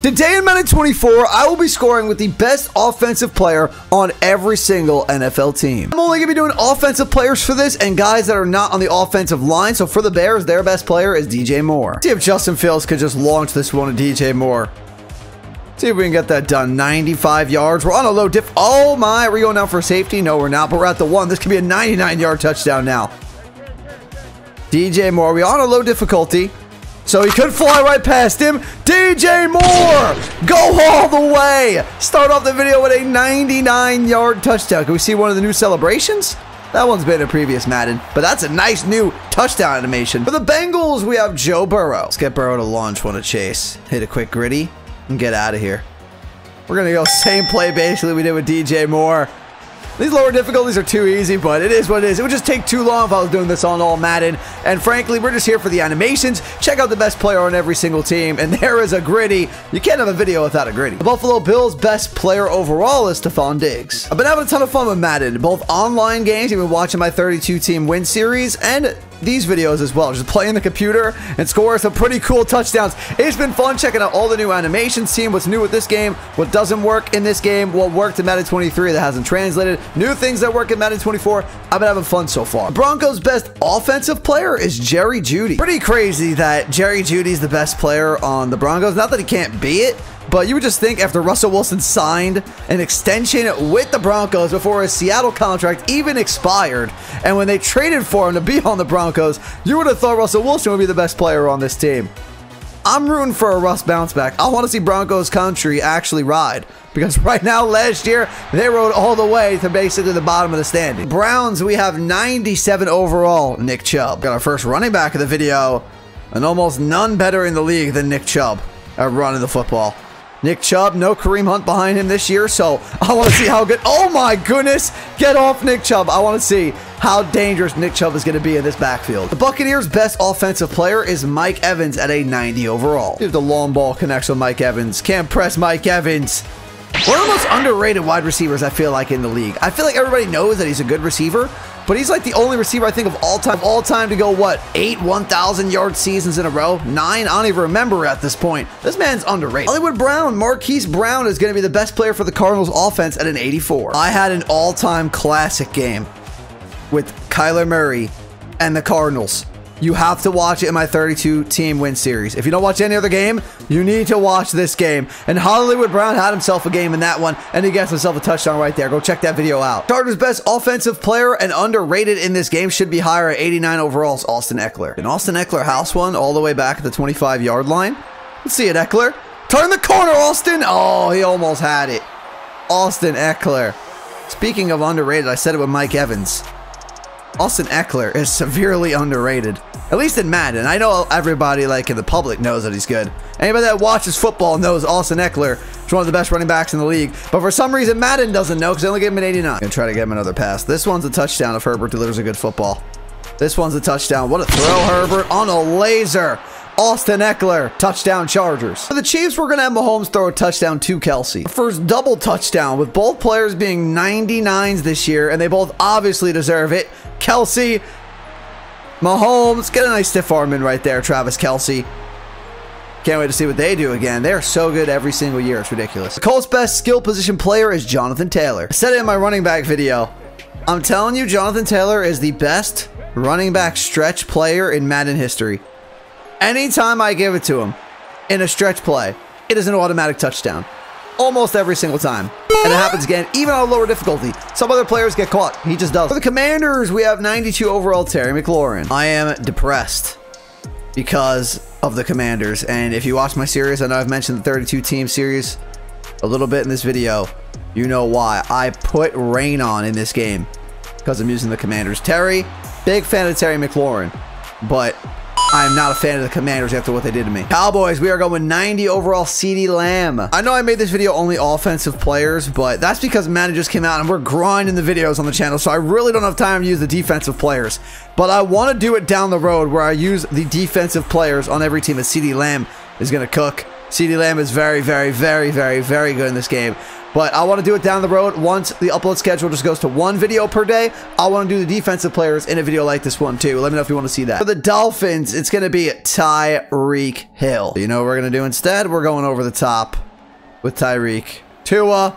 Today in Madden 24, I will be scoring with the best offensive player on every single NFL team. I'm only going to be doing offensive players for this and guys that are not on the offensive line. So for the Bears, their best player is DJ Moore. Let's see if Justin Fields could just launch this one to DJ Moore. See if we can get that done. 95 yards. We're on a low diff. Oh my, are we going down for safety? No, we're not, but we're at the one. This could be a 99-yard touchdown now. DJ Moore, we're on a low difficulty. So he could fly right past him. DJ Moore, go all the way. Start off the video with a 99-yard touchdown. Can we see one of the new celebrations? That one's been in previous Madden, but that's a nice new touchdown animation. For the Bengals, we have Joe Burrow. Let's get Burrow to launch one to chase. Hit a quick gritty and get out of here. We're going to go same play basically we did with DJ Moore. These lower difficulties are too easy, but it is what it is. It would just take too long if I was doing this on all Madden. And frankly, we're just here for the animations. Check out the best player on every single team. And there is a gritty. You can't have a video without a gritty. The Buffalo Bills' best player overall is Stephon Diggs. I've been having a ton of fun with Madden, both online games. You've been watching my 32-team win series and these videos as well. Just playing the computer and score some pretty cool touchdowns. It's been fun checking out all the new animations, seeing what's new with this game, what doesn't work in this game, what worked in Madden 23 that hasn't translated, new things that work in Madden 24. I've been having fun so far. Broncos' best offensive player is Jerry Jeudy. Pretty crazy that Jerry Jeudy's the best player on the Broncos. Not that he can't be it, but you would just think after Russell Wilson signed an extension with the Broncos before his Seattle contract even expired, and when they traded for him to be on the Broncos, you would have thought Russell Wilson would be the best player on this team. I'm rooting for a Russ bounce back. I want to see Broncos country actually ride, because right now, last year, they rode all the way to basically the bottom of the standing. Browns, we have 97 overall, Nick Chubb. Got our first running back of the video, and almost none better in the league than Nick Chubb at running the football. Nick Chubb, no Kareem Hunt behind him this year, so I want to see how good. Oh my goodness, get off Nick Chubb. I want to see how dangerous Nick Chubb is going to be in this backfield. The Buccaneers' best offensive player is Mike Evans at a 90 overall. If the long ball connects with Mike Evans, can't press Mike Evans. One of the most underrated wide receivers I feel like in the league. I feel like everybody knows that he's a good receiver, but he's like the only receiver I think of all time to go, what, 8 1,000-yard seasons in a row? 9? I don't even remember at this point. This man's underrated. Hollywood Brown, Marquise Brown is going to be the best player for the Cardinals offense at an 84. I had an all-time classic game with Kyler Murray and the Cardinals. You have to watch it in my 32-team win series. If you don't watch any other game, you need to watch this game. And Hollywood Brown had himself a game in that one, and he gets himself a touchdown right there. Go check that video out. Chargers' best offensive player and underrated in this game should be higher at 89 overall is Austin Eckler. Can Austin Eckler house one all the way back at the 25-yard line? Let's see it, Eckler. Turn the corner, Austin. Oh, he almost had it. Austin Eckler. Speaking of underrated, I said it with Mike Evans. Austin Eckler is severely underrated. At least in Madden. I know everybody like in the public knows that he's good. Anybody that watches football knows Austin Eckler is one of the best running backs in the league. But for some reason, Madden doesn't know because they only gave him an 89. I'm going to try to get him another pass. This one's a touchdown if Herbert delivers a good football. This one's a touchdown. What a throw, Herbert, on a laser. Austin Eckler, touchdown Chargers. For the Chiefs, we're going to have Mahomes throw a touchdown to Kelsey. First double touchdown with both players being 99s this year, and they both obviously deserve it. Kelsey, Mahomes, get a nice stiff arm in right there, Travis Kelsey. Can't wait to see what they do again. They're so good every single year. It's ridiculous. The Colts' best skill position player is Jonathan Taylor. I said it in my running back video. I'm telling you, Jonathan Taylor is the best running back stretch player in Madden history. Anytime I give it to him in a stretch play, it is an automatic touchdown. Almost every single time. And it happens again, even on a lower difficulty. Some other players get caught. He just does. For the Commanders, we have 92 overall Terry McLaurin. I am depressed because of the Commanders. And if you watch my series, I know I've mentioned the 32-team series a little bit in this video. You know why. I put rain on in this game because I'm using the Commanders. Terry, big fan of Terry McLaurin, but I'm not a fan of the Commanders after what they did to me. Cowboys, we are going 90 overall CeeDee Lamb. I know I made this video only offensive players, but that's because Madden just came out and we're grinding the videos on the channel, so I really don't have time to use the defensive players. But I want to do it down the road where I use the defensive players on every team, and CeeDee Lamb is going to cook. CeeDee Lamb is very, very, very, very, very good in this game. But I want to do it down the road. Once the upload schedule just goes to 1 video per day, I want to do the defensive players in a video like this one too. Let me know if you want to see that. For the Dolphins, it's going to be Tyreek Hill. You know what we're going to do instead? We're going over the top with Tyreek. Tua.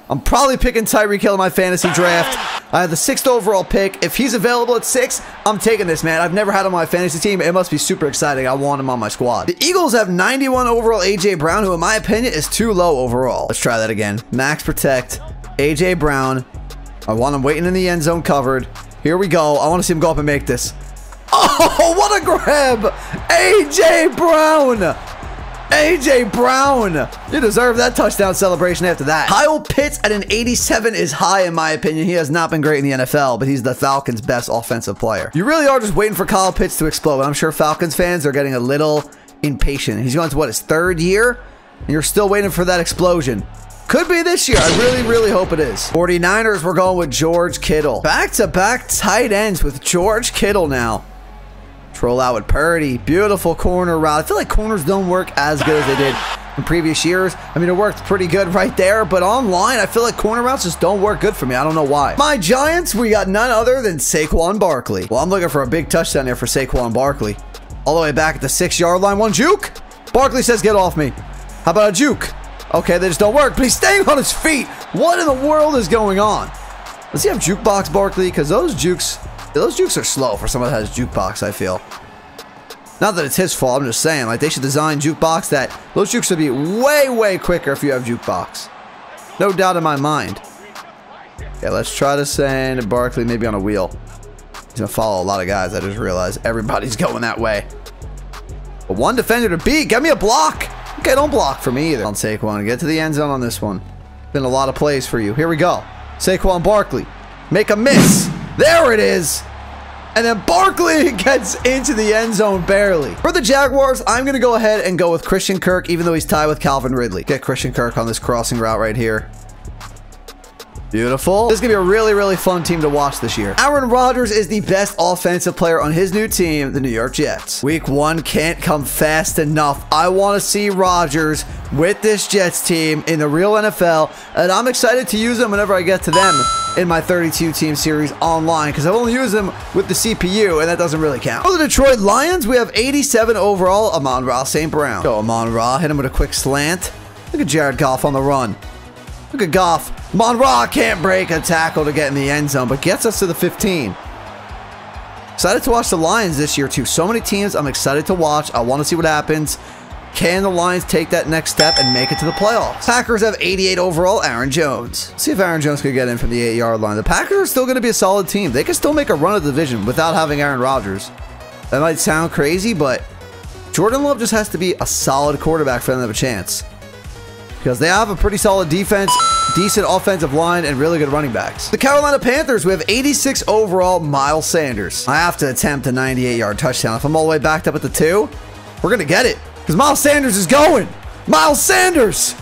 I'm probably picking Tyreek Hill in my fantasy draft. I have the 6th overall pick. If he's available at 6, I'm taking this, man. I've never had him on my fantasy team. It must be super exciting. I want him on my squad. The Eagles have 91 overall A.J. Brown, who in my opinion is too low overall. Let's try that again. Max protect. A.J. Brown. I want him waiting in the end zone covered. Here we go. I want to see him go up and make this. Oh, what a grab. A.J. Brown. A.J. Brown, you deserve that touchdown celebration after that. Kyle Pitts at an 87 is high in my opinion. He has not been great in the NFL, but he's the Falcons' best offensive player. You really are just waiting for Kyle Pitts to explode. I'm sure Falcons fans are getting a little impatient. He's going to what, his 3rd year? And you're still waiting for that explosion. Could be this year. I really, really hope it is. 49ers, we're going with George Kittle. Back-to-back tight ends with George Kittle now. Troll out with Purdy. Beautiful corner route. I feel like corners don't work as good as they did in previous years. I mean, it worked pretty good right there, but online, I feel like corner routes just don't work good for me. I don't know why. My Giants, we got none other than Saquon Barkley. Well, I'm looking for a big touchdown there for Saquon Barkley. All the way back at the 6-yard line. One juke. Barkley says, get off me. How about a juke? Okay, they just don't work, but he's staying on his feet. What in the world is going on? Does he have jukebox Barkley? Because those jukes are slow for someone that has jukebox, I feel. Not that it's his fault, I'm just saying, like, they should design jukebox that those jukes should be way, way quicker if you have jukebox. No doubt in my mind. Okay, let's try to send Barkley maybe on a wheel. He's gonna follow a lot of guys. I just realized everybody's going that way. But one defender to beat. Get me a block. Okay, don't block for me either. On Saquon, get to the end zone on this one. Been a lot of plays for you. Here we go. Saquon Barkley. Make a miss. There it is. And then Barkley gets into the end zone barely. For the Jaguars, I'm going to go ahead and go with Christian Kirk, even though he's tied with Calvin Ridley. Get Christian Kirk on this crossing route right here. Beautiful. This is going to be a really, really fun team to watch this year. Aaron Rodgers is the best offensive player on his new team, the New York Jets. Week 1 can't come fast enough. I want to see Rodgers with this Jets team in the real NFL, and I'm excited to use them whenever I get to them in my 32-team series online, because I've only used them with the CPU, and that doesn't really count. For the Detroit Lions, we have 87 overall, Amon-Ra St. Brown. Go Amon-Ra, hit him with a quick slant. Look at Jared Goff on the run. Look at Goff. Amon-Ra can't break a tackle to get in the end zone, but gets us to the 15. Excited to watch the Lions this year, too. So many teams I'm excited to watch. I want to see what happens. Can the Lions take that next step and make it to the playoffs? Packers have 88 overall, Aaron Jones. Let's see if Aaron Jones could get in from the 8-yard line. The Packers are still going to be a solid team. They can still make a run of the division without having Aaron Rodgers. That might sound crazy, but Jordan Love just has to be a solid quarterback for them to have a chance. Because they have a pretty solid defense, decent offensive line, and really good running backs. The Carolina Panthers, we have 86 overall, Miles Sanders. I have to attempt a 98-yard touchdown. If I'm all the way backed up at the 2, we're going to get it. Because Miles Sanders is going. Miles Sanders.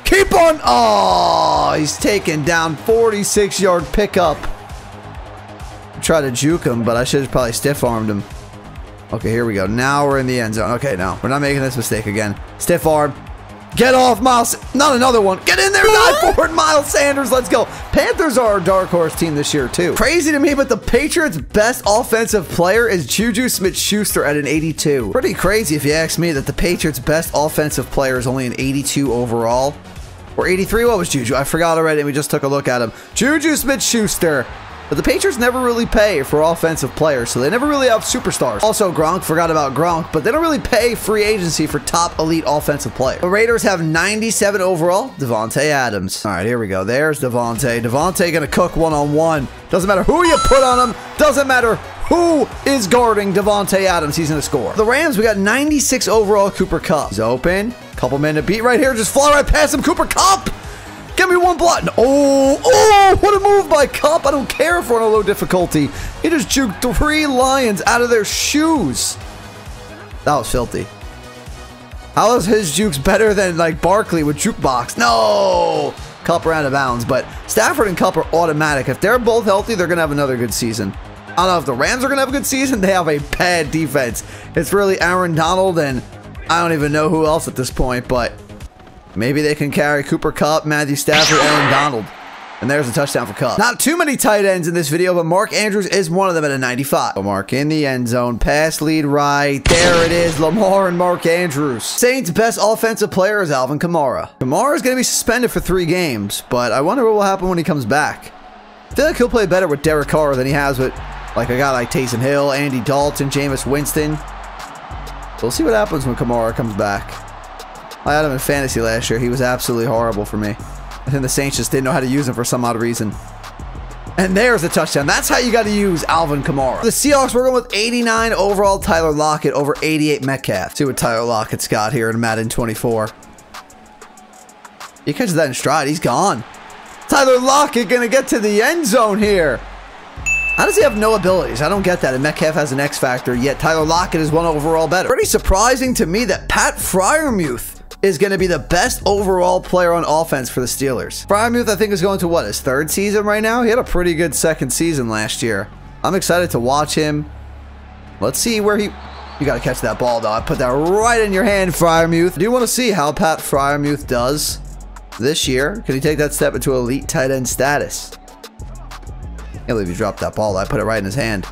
Keep on. Oh, he's taken down 46-yard pickup. Try to juke him, but I should have probably stiff-armed him. Okay, here we go. Now we're in the end zone. Okay, no. We're not making this mistake again. Stiff arm. Get off, Miles. Not another one. Get in there. Dive forward, Miles Sanders. Let's go. Panthers are our dark horse team this year, too. Crazy to me, but the Patriots' best offensive player is Juju Smith-Schuster at an 82. Pretty crazy if you ask me that the Patriots' best offensive player is only an 82 overall. Or 83. What was Juju? I forgot already. We just took a look at him. Juju Smith-Schuster. But the Patriots never really pay for offensive players, so they never really have superstars. Also, Gronk, forgot about Gronk, but they don't really pay free agency for top elite offensive players. The Raiders have 97 overall, Devontae Adams. All right, here we go. There's Devontae. Devontae gonna cook one-on-one. Doesn't matter who you put on him. Doesn't matter who is guarding Devontae Adams. He's gonna score. The Rams, we got 96 overall, Cooper Kupp. He's open. Couple men to beat right here. Just fly right past him, Cooper Kupp. Give me one block. Oh, what a move by Kupp. I don't care if we're on a low difficulty. He just juked 3 Lions out of their shoes. That was filthy. How is his jukes better than, like, Barkley with jukebox? No! Kupp ran out of bounds, but Stafford and Kupp are automatic. If they're both healthy, they're going to have another good season. I don't know if the Rams are going to have a good season. They have a bad defense. It's really Aaron Donald and I don't even know who else at this point, but maybe they can carry Cooper Kupp, Matthew Stafford, Aaron Donald. And there's a touchdown for Kupp. Not too many tight ends in this video, but Mark Andrews is one of them at a 95. So Mark in the end zone. Pass lead right. There it is. Lamar and Mark Andrews. Saints' best offensive player is Alvin Kamara. Kamara is going to be suspended for 3 games, but I wonder what will happen when he comes back. I feel like he'll play better with Derek Carr than he has with like a guy like Taysom Hill, Andy Dalton, Jameis Winston. So we'll see what happens when Kamara comes back. I had him in fantasy last year. He was absolutely horrible for me. I think the Saints just didn't know how to use him for some odd reason. And there's the touchdown. That's how you got to use Alvin Kamara. The Seahawks, we're going with 89 overall Tyler Lockett over 88 Metcalf. See what Tyler Lockett's got here in Madden 24. He catches that in stride. He's gone. Tyler Lockett going to get to the end zone here. How does he have no abilities? I don't get that. And Metcalf has an X factor, yet Tyler Lockett is 1 overall better. Pretty surprising to me that Pat Freiermuth is going to be the best overall player on offense for the Steelers. Freiermuth, I think, is going to, what, his 3rd season right now? He had a pretty good 2nd season last year. I'm excited to watch him. Let's see where he... You got to catch that ball, though. I put that right in your hand, Freiermuth. Do you want to see how Pat Freiermuth does this year? Can he take that step into elite tight end status? Can't believe he dropped that ball. I put it right in his hand.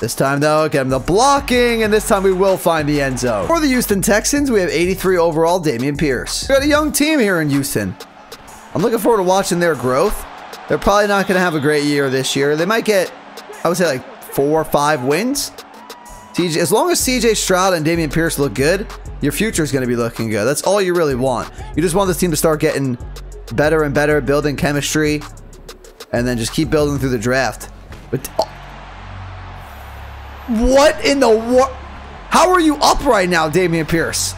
This time, though, get him the blocking, and this time we will find the end zone. For the Houston Texans, we have 83 overall, Dameon Pierce. We got a young team here in Houston. I'm looking forward to watching their growth. They're probably not going to have a great year this year. They might get, I would say, like 4 or 5 wins. As long as CJ Stroud and Dameon Pierce look good, your future is going to be looking good. That's all you really want. You just want this team to start getting better and better, building chemistry, and then just keep building through the draft. But... what in the world? How are you up right now, Dameon Pierce?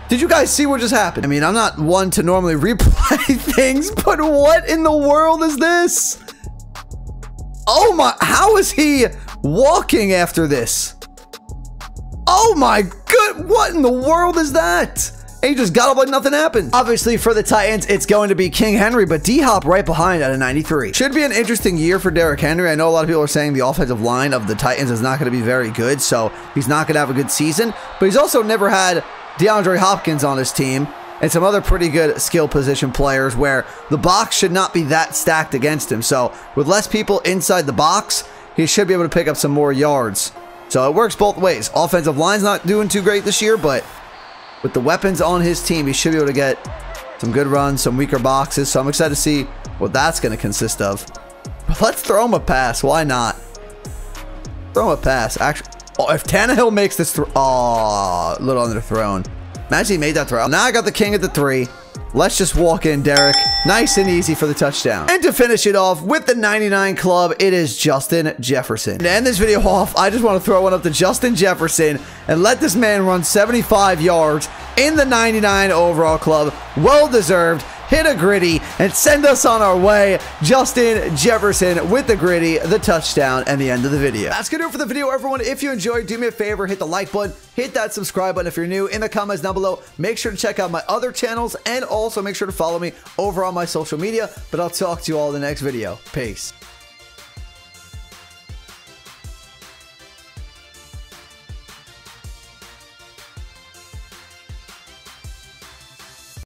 Did you guys see what just happened? I mean, I'm not one to normally replay things, but what in the world is this? Oh my, how is he walking after this? Oh my good, what in the world is that? And he just got up like nothing happened. Obviously, for the Titans, it's going to be King Henry, but D-Hop right behind at a 93. Should be an interesting year for Derrick Henry. I know a lot of people are saying the offensive line of the Titans is not going to be very good, so he's not going to have a good season. But he's also never had DeAndre Hopkins on his team and some other pretty good skill position players where the box should not be that stacked against him. So with less people inside the box, he should be able to pick up some more yards. So it works both ways. Offensive line's not doing too great this year, but with the weapons on his team, he should be able to get some good runs, some weaker boxes. So I'm excited to see what that's going to consist of. But let's throw him a pass. Why not? Throw him a pass. Actually, oh, if Tannehill makes this throw, oh, a little underthrown. Imagine he made that throw. Now I got the king at the 3. Let's just walk in, Derek. Nice and easy for the touchdown. And to finish it off with the 99 club, it is Justin Jefferson. To end this video off, I just want to throw one up to Justin Jefferson and let this man run 75 yards in the 99 overall club. Well deserved. Hit a gritty and send us on our way. Justin Jefferson with the gritty, the touchdown, and the end of the video. That's gonna do it for the video, everyone. If you enjoyed, do me a favor, hit the like button, hit that subscribe button if you're new. In the comments down below, make sure to check out my other channels, and also make sure to follow me over on my social media. But I'll talk to you all in the next video. Peace.